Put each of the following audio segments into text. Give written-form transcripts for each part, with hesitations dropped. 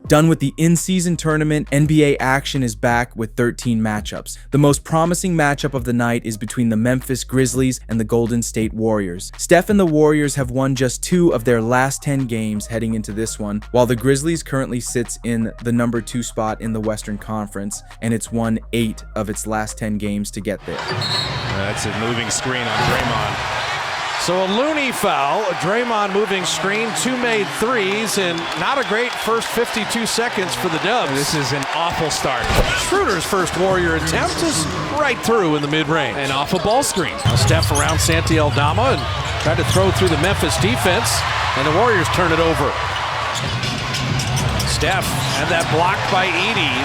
Done with the in-season tournament, NBA action is back with 13 matchups. The most promising matchup of the night is between the Memphis Grizzlies and the Golden State Warriors. Steph and the Warriors have won just 2 of their last 10 games heading into this one, while the Grizzlies currently sits in the number 2 spot in the Western Conference, and it's won 8 of its last 10 games to get there. That's a moving screen on Draymond. So a Looney foul, a Draymond moving screen, 2 made threes, and not a great first 52 seconds for the Dubs. This is an awful start. Schroeder's first Warrior attempt is right through in the mid-range. And off a ball screen. Now Steph around Santi Aldama and tried to throw through the Memphis defense, and the Warriors turn it over. Steph had that blocked by Edey.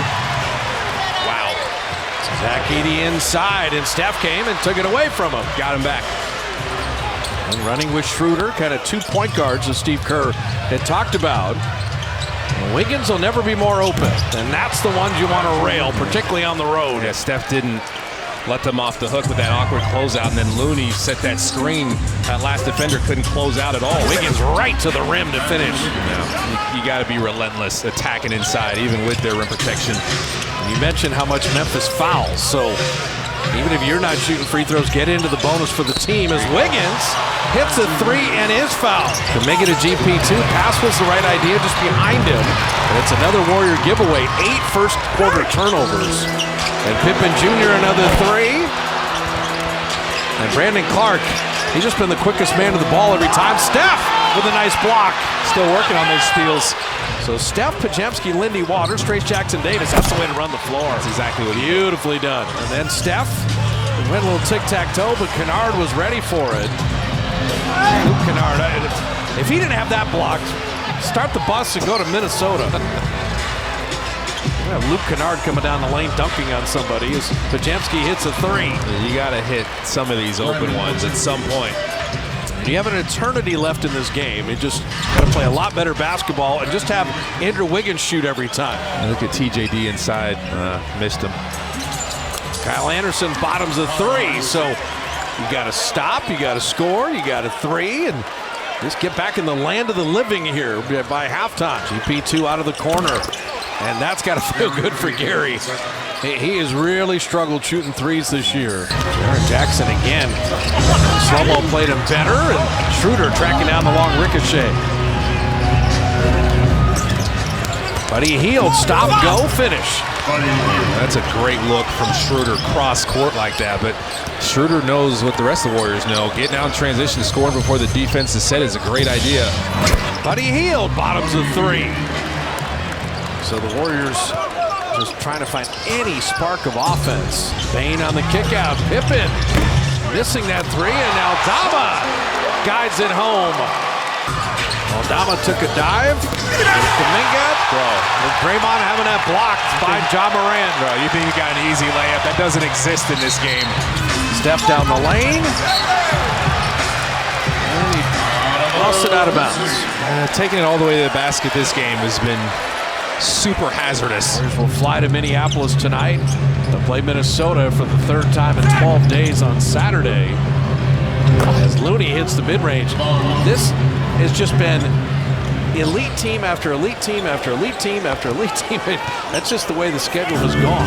Wow. Zach Edey inside, and Steph came and took it away from him. Got him back. And running with Schroeder, kind of 2 point guards as Steve Kerr had talked about. And Wiggins will never be more open, and that's the ones you want to rail, particularly on the road. Yeah, Steph didn't let them off the hook with that awkward closeout, and then Looney set that screen. That last defender couldn't close out at all. Wiggins right to the rim to finish. You got to be relentless attacking inside, even with their rim protection. And you mentioned how much Memphis fouls, so even if you're not shooting free throws, get into the bonus for the team as Wiggins hits a 3 and is fouled. To make it a GP2, pass was the right idea, just behind him. And it's another Warrior giveaway, 8 first quarter turnovers. And Pippen Jr. another 3. And Brandon Clark, he's just been the quickest man to the ball every time. Steph with a nice block. Still working on those steals. So Steph, Pajemski, Lindy Waters, Trace Jackson Davis. That's the way to run the floor. That's exactly what he did. Beautifully done. And then Steph went a little tic-tac-toe, but Kennard was ready for it. Luke Kennard, if he didn't have that blocked, start the bus and go to Minnesota. We have Luke Kennard coming down the lane dunking on somebody as Pajemski hits a 3. You got to hit some of these open ones at some point. You have an eternity left in this game. You just got to play a lot better basketball and just have Andrew Wiggins shoot every time. And look at TJD inside. Missed him. Kyle Anderson bottoms a 3. So you got to stop, you got to score, you got a 3, and just get back in the land of the living here by halftime. GP2 out of the corner. And that's got to feel good for Gary. He has really struggled shooting 3s this year. Jaren Jackson again. Slow-mo played him better, and Schroeder tracking down the long ricochet. Buddy Hield, stop, go, finish. That's a great look from Schroeder cross court like that, but Schroeder knows what the rest of the Warriors know. Getting out in transition, scoring before the defense is set is a great idea. Buddy Hield bottoms a 3. So the Warriors just trying to find any spark of offense. Bain on the kick out. Pippen missing that 3, and Aldama guides it home. Aldama took a dive. Kuminga. Bro, And Draymond having that blocked by Ja Morant. Bro, you think you got an easy layup? That doesn't exist in this game. Steph down the lane. And he lost it out of bounds. Taking it all the way to the basket this game has been super hazardous. Warriors will fly to Minneapolis tonight to play Minnesota for the 3rd time in 12 days on Saturday. As Looney hits the mid-range. This has just been elite team after elite team after elite team after elite team. That's just the way the schedule has gone.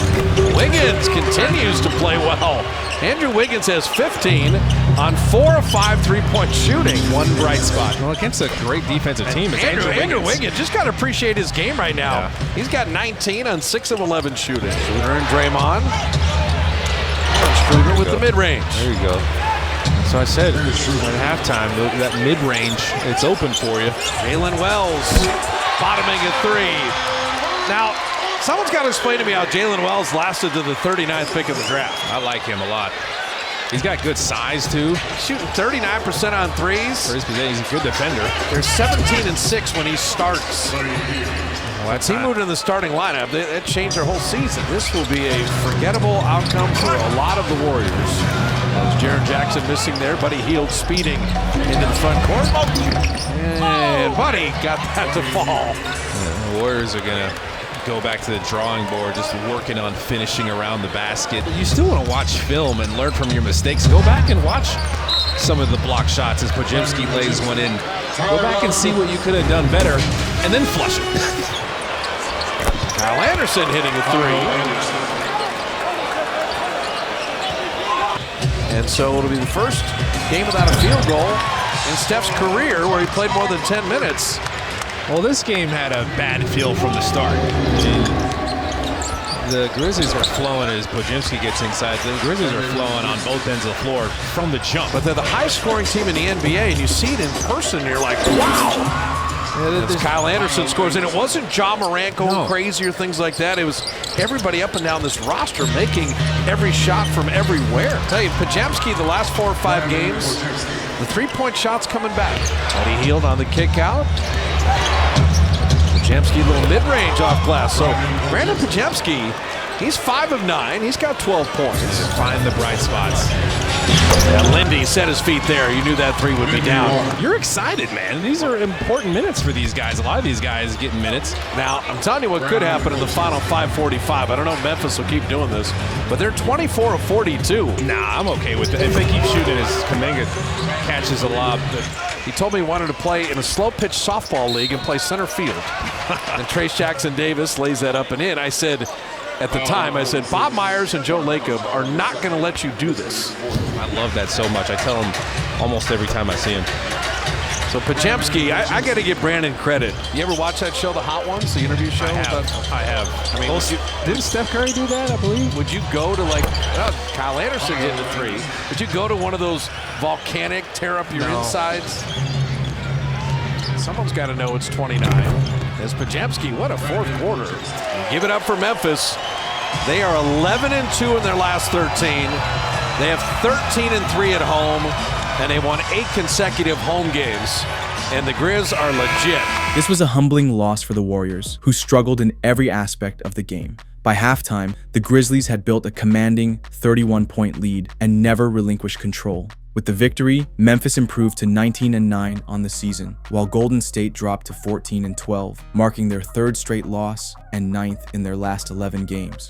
Wiggins continues to play well. Andrew Wiggins has 15 on 4 of 5 three-point shooting. One bright spot. Well, against a great defensive team, it's Andrew Wiggins just got to appreciate his game right now. Yeah. He's got 19 on 6 of 11 shooting. Schroeder and Draymond. Schroeder with the mid-range. There you go. So I said at halftime, that mid-range, it's open for you. Jalen Wells bottoming at 3. Now, someone's got to explain to me how Jalen Wells lasted to the 39th pick of the draft. I like him a lot. He's got good size, too. Shooting 39% on 3s. For his position, he's a good defender. They're 17 and 6 when he starts. Once he moved in the starting lineup, that changed their whole season. This will be a forgettable outcome for a lot of the Warriors. As Jaren Jackson missing there, Buddy Hield speeding into the front court. And Buddy got that to fall. Yeah, the Warriors are going to go back to the drawing board, just working on finishing around the basket. You still want to watch film and learn from your mistakes. Go back and watch some of the block shots as Pajemski lays one in. Go back and see what you could have done better, and then flush it. Kyle Anderson hitting a three. And so it'll be the first game without a field goal in Steph's career where he played more than 10 minutes. Well, this game had a bad feel from the start. The Grizzlies are flowing as Podziemski gets inside. The Grizzlies are flowing on both ends of the floor from the jump. But they're the high-scoring team in the NBA, and you see it in person, and you're like, wow! As Kyle Anderson scores, and it wasn't Ja Morant going crazy or things like that. It was everybody up and down this roster making every shot from everywhere. I tell you, Podziemski, the last 4 or 5 games, the three-point shot's coming back. Eddie Heald on the kick out. Podziemski, a little mid-range off glass. So Brandon Podziemski, he's 5 of 9. He's got 12 points. Find the bright spots. Yeah, Lindy set his feet there. You knew that three would be down. You're excited, man. These are important minutes for these guys. A lot of these guys getting minutes. Now, I'm telling you what could happen in the final 5:45. I don't know if Memphis will keep doing this, but they're 24 of 42. Nah, I'm okay with it. If they keep shooting as Kuminga catches a lob. He told me he wanted to play in a slow-pitch softball league and play center field. And Trace Jackson-Davis lays that up and in. I said, at the time, I said, Bob Myers and Joe Lacob are not going to let you do this. I love that so much. I tell him almost every time I see him. So Podziemski, I got to give Brandon credit. You ever watch that show, The Hot Ones, the interview show? I have. I mean, didn't Steph Curry do that, I believe? Would you go to, like, Kyle Anderson hitting a three. Would you go to one of those volcanic, tear up your insides? Someone's got to know it's 29. As Podziemski, what a fourth quarter. And give it up for Memphis. They are 11-2 in their last 13. They have 13-3 at home, and they won 8 consecutive home games. And the Grizz are legit. This was a humbling loss for the Warriors, who struggled in every aspect of the game. By halftime, the Grizzlies had built a commanding 31-point lead and never relinquished control. With the victory, Memphis improved to 19-9 on the season, while Golden State dropped to 14-12, marking their 3rd straight loss and 9th in their last 11 games.